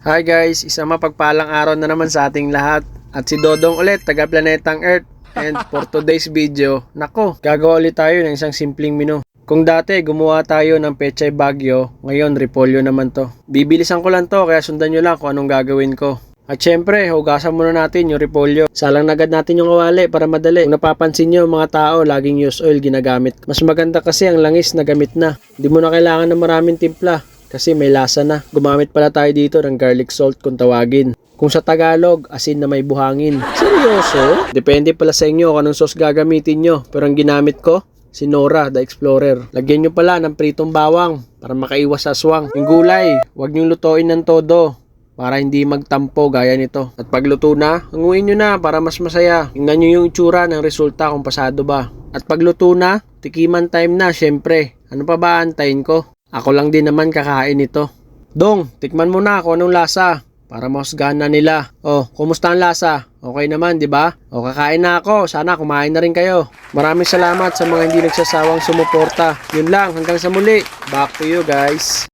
Hi guys, isang mapagpalang araw na naman sa ating lahat. At si Dodong ulit, taga Planetang Earth. And for today's video, nako, gagawa ulit tayo ng isang simpleng menu. Kung dati gumawa tayo ng pechay bagyo, ngayon repolyo naman to. Bibilisan ko lang to, kaya sundan nyo lang kung anong gagawin ko. At syempre, hugasan muna natin yung repolyo. Salang na agad natin yung kawali para madali. Kung napapansin nyo, mga tao, laging use oil ginagamit. Mas maganda kasi ang langis na gamit na. Hindi mo na kailangan ng maraming timpla. Kasi may lasa na. Gumamit pala tayo dito ng garlic salt kung tawagin. Kung sa Tagalog, asin na may buhangin. Seryoso? Depende pala sa inyo kung anong sauce gagamitin nyo. Pero ang ginamit ko, si Nora, the Explorer. Lagyan nyo pala ng pritong bawang para makaiwas sa aswang. Yung gulay, huwag nyo lutuin ng todo para hindi magtampo gaya nito. At pagluto na, hanguin nyo na para mas masaya. Tingnan nyo yung itsura ng resulta kung pasado ba. At pagluto na, tikiman time na syempre. Ano pa ba antayin ko? Ako lang din naman kakain ito. Dong, tikman mo na kung anong lasa para mahusgahan na nila. Oh, kumusta ang lasa? Okay naman, di ba? O, kakain na ako. Sana kumain na rin kayo. Maraming salamat sa mga hindi nagsasawang sumuporta. Yun lang, hanggang sa muli. Back to you guys.